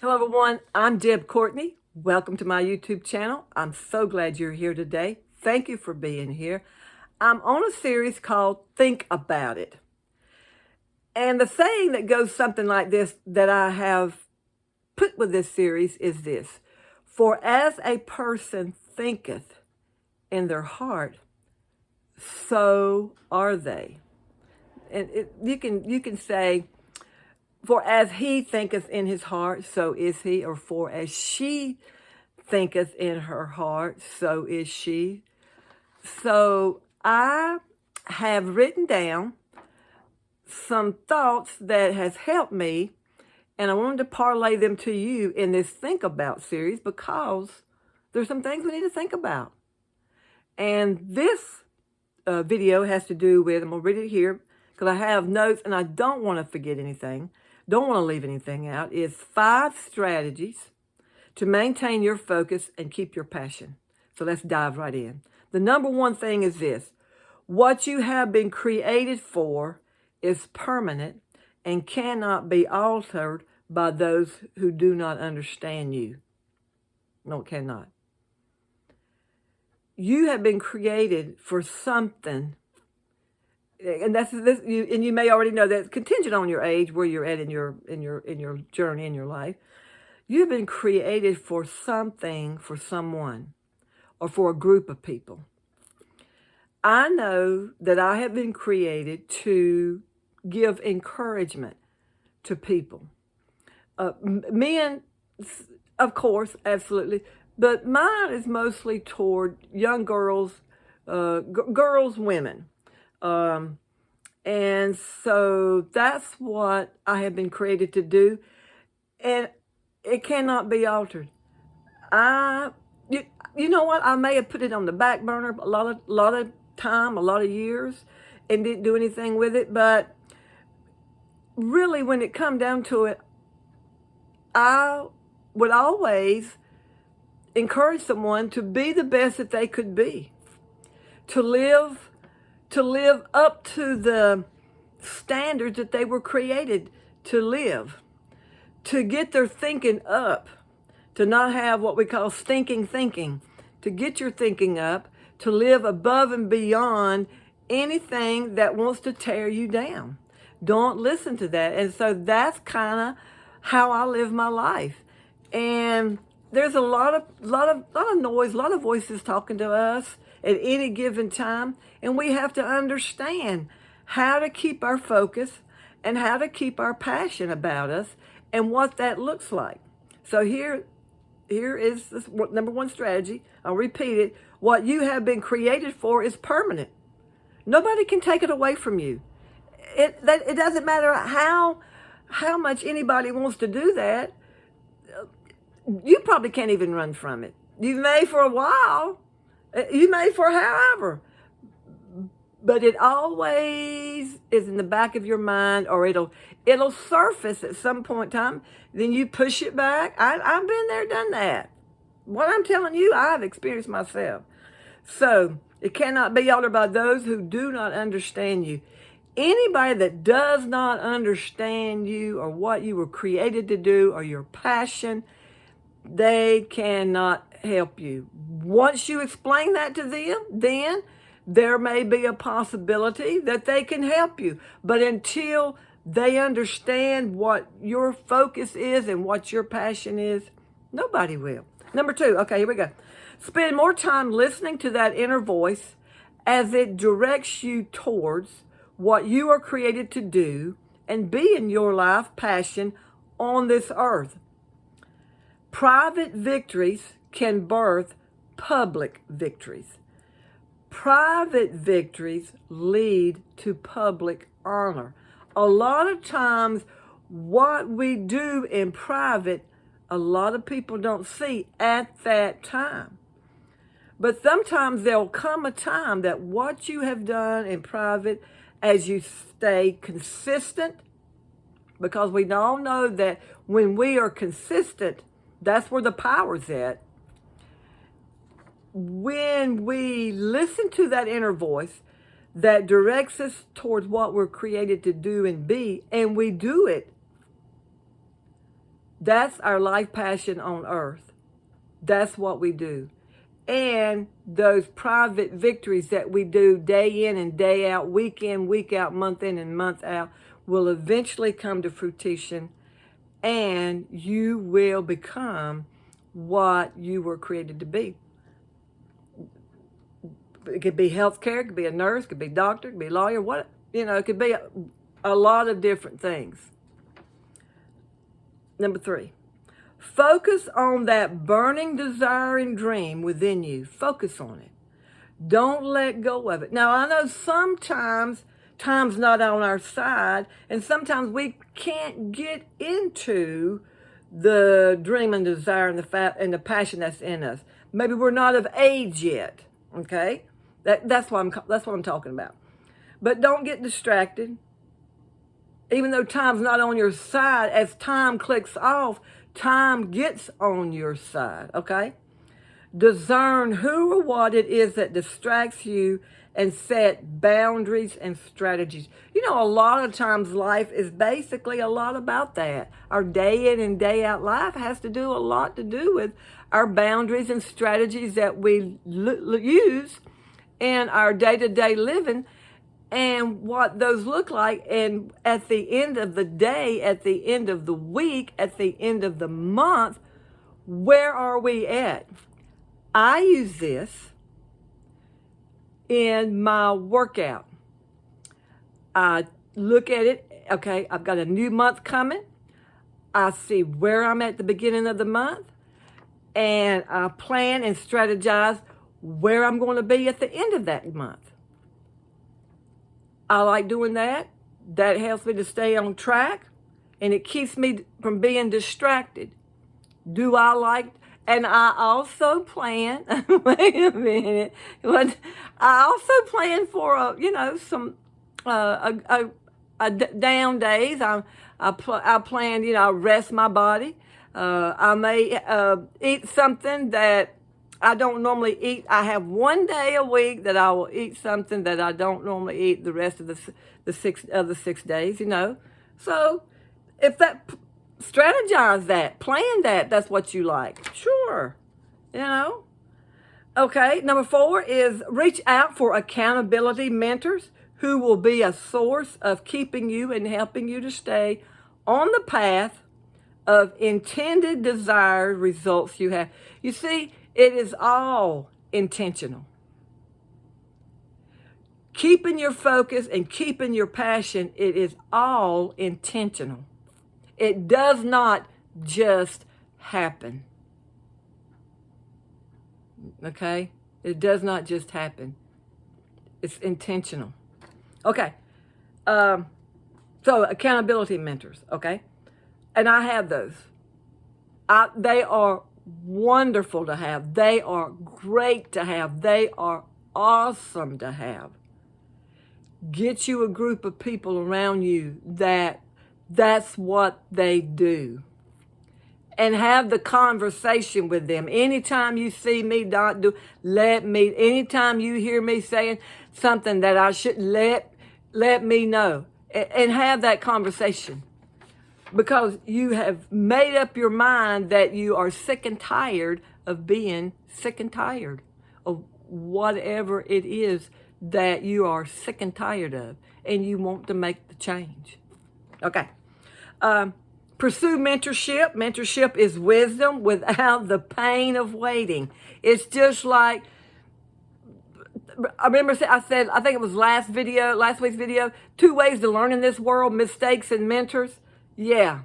Hello everyone, I'm Deb Courtney. Welcome to my YouTube channel. I'm so glad you're here today. Thank you for being here. I'm on a series called Think About It. And the saying that goes something like this that I have put with this series is this: for as a person thinketh in their heart, so are they. And you can say, for as he thinketh in his heart, so is he. Or for as she thinketh in her heart, so is she. So I have written down some thoughts that has helped me, and I wanted to parlay them to you in this Think About series because there's some things we need to think about. And this video has to do with, I'm going to read it here because I have notes and I don't want to forget anything. Don't want to leave anything out. Is 5 strategies to maintain your focus and keep your passion. So let's dive right in. The number one thing is this: what you have been created for is permanent and cannot be altered by those who do not understand you. No, it cannot. You have been created for something. And that's this. You may already know that it's contingent on your age, where you're at in your journey in your life. You've been created for something, for someone, or for a group of people. I know that I have been created to give encouragement to people. Men, of course, absolutely, but mine is mostly toward young girls, women. And so that's what I have been created to do, and it cannot be altered. You know what? I may have put it on the back burner a lot of time, a lot of years, and didn't do anything with it. But really, when it come down to it, I would always encourage someone to be the best that they could be, to live up to the standards that they were created to live, to get their thinking up, to not have what we call stinking thinking, to get your thinking up, to live above and beyond anything that wants to tear you down. Don't listen to that. And so that's kind of how I live my life. And there's a lot of noise, a lot of voices talking to us at any given time, and we have to understand how to keep our focus and how to keep our passion about us and what that looks like. So here is this number one strategy. I'll repeat it. What you have been created for is permanent. Nobody can take it away from you. It doesn't matter how much anybody wants to do that. You probably can't even run from it. You may for a while. You may for however. But it always is in the back of your mind, or it'll surface at some point in time. Then you push it back. I've been there, done that. What I'm telling you, I've experienced myself. So it cannot be altered by those who do not understand you. Anybody that does not understand you or what you were created to do or your passion, they cannot help you. Once you explain that to them, then there may be a possibility that they can help you. But until they understand what your focus is and what your passion is, nobody will. Number 2, okay, here we go. Spend more time listening to that inner voice as it directs you towards what you are created to do and be in your life passion on this earth. Private victories can birth public victories. Private victories lead to public honor. A lot of times, what we do in private, a lot of people don't see at that time. But sometimes there'll come a time that what you have done in private, as you stay consistent, because we all know that when we are consistent, that's where the power's at. When we listen to that inner voice that directs us towards what we're created to do and be, and we do it, That's our life passion on earth. That's what we do. And those private victories that we do day in and day out, week in, week out, month in and month out, will eventually come to fruition, and you will become what you were created to be. It could be healthcare, it could be a nurse, it could be a doctor, it could be a lawyer, it could be a lot of different things. Number 3, focus on that burning desire and dream within you. Focus on it. Don't let go of it. Now, I know sometimes time's not on our side, and sometimes we can't get into the dream and desire and the passion that's in us. Maybe we're not of age yet. Okay, that's what I'm talking about. But don't get distracted. Even though time's not on your side, as time clicks off, time gets on your side. Okay, discern who or what it is that distracts you, and set boundaries and strategies. A lot of times life is basically a lot about that. Our day in and day out life has to do a lot to do with our boundaries and strategies that we use in our day-to-day living, and what those look like. And at the end of the day, at the end of the week, at the end of the month, where are we at? I use this in my workout. I look at it, okay, I've got a new month coming. I see where I'm at the beginning of the month, and I plan and strategize where I'm going to be at the end of that month. I like doing that. That helps me to stay on track, and it keeps me from being distracted. And I also plan, wait a minute, but I also plan for, some down days. I plan, I rest my body. I may eat something that I don't normally eat. I have one day a week that I will eat something that I don't normally eat the rest of the 6 days, So if strategize that, plan that, that's what you like. Sure, Okay, number 4 is reach out for accountability mentors who will be a source of keeping you and helping you to stay on the path of intended desired results you have. You see, it is all intentional. Keeping your focus and keeping your passion, it is all intentional. It does not just happen. Okay? It does not just happen. It's intentional. Okay. So accountability mentors, okay? And I have those. They are wonderful to have. They are great to have. They are awesome to have. Get you a group of people around you that's what they do. And have the conversation with them. Anytime you see me not do, anytime you hear me saying something that I shouldn't, let me know. And have that conversation. Because you have made up your mind that you are sick and tired of being sick and tired of whatever it is that you are sick and tired of, and you want to make the change. Okay. Pursue mentorship. Mentorship is wisdom without the pain of waiting. It's just like, I remember I said, I think it was last week's video, 2 ways to learn in this world, mistakes and mentors. Yeah.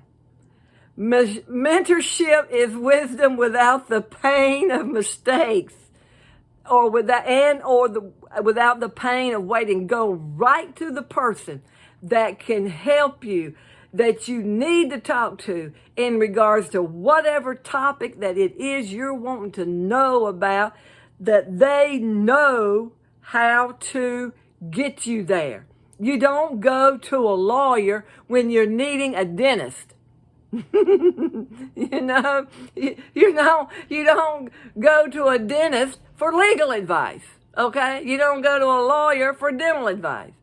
Mentorship is wisdom without the pain of mistakes, without the pain of waiting. Go right to the person that can help you, that you need to talk to in regards to whatever topic that it is you're wanting to know about, that they know how to get you there. You don't go to a lawyer when you're needing a dentist. You don't go to a dentist for legal advice, okay? You don't go to a lawyer for dental advice.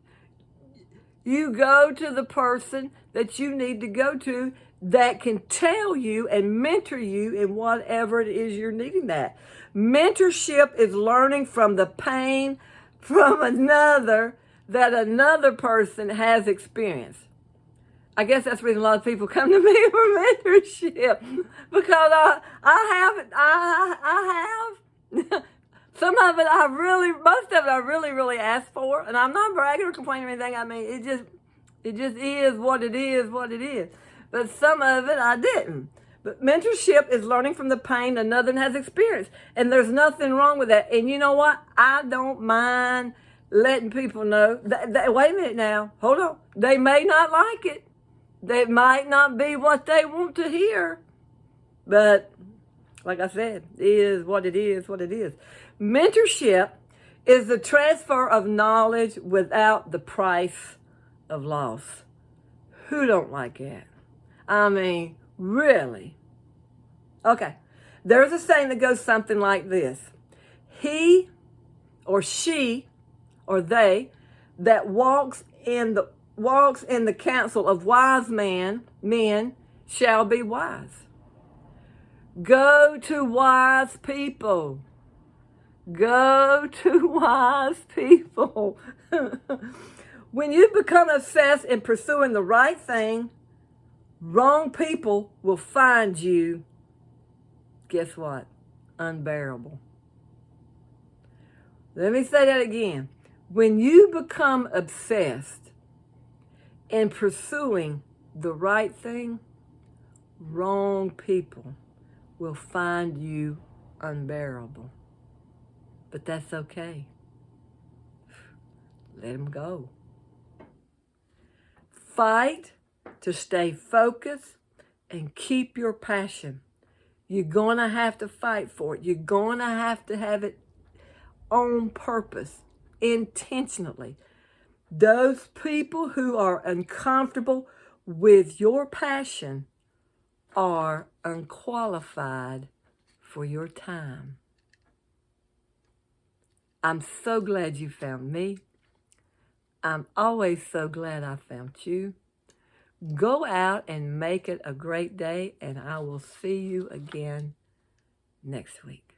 You go to the person that you need to go to that can tell you and mentor you in whatever it is you're needing that. Mentorship is learning from the pain from another that another person has experienced. I guess that's the reason a lot of people come to me for mentorship, because I have some of it most of it I really asked for, and I'm not bragging or complaining or anything. I mean, it just is what it is. But some of it I didn't. But mentorship is learning from the pain another has experienced, and there's nothing wrong with that. And you know what? I don't mind letting people know that wait a minute now, hold on. They may not like it. That might not be what they want to hear. But like I said, it is what it is. Mentorship is the transfer of knowledge without the price of loss. Who don't like that? I mean, really? Okay. There's a saying that goes something like this. He or she or they that walks in the counsel of wise men shall be wise. Go to wise people. Go to wise people. When you become obsessed in pursuing the right thing, wrong people will find you, guess what? Unbearable. Let me say that again. When you become obsessed in pursuing the right thing, wrong people will find you unbearable. But that's okay. Let them go. Fight to stay focused and keep your passion. You're going to have to fight for it. You're going to have it on purpose, intentionally. Those people who are uncomfortable with your passion are unqualified for your time. I'm so glad you found me. I'm always so glad I found you. Go out and make it a great day, and I will see you again next week.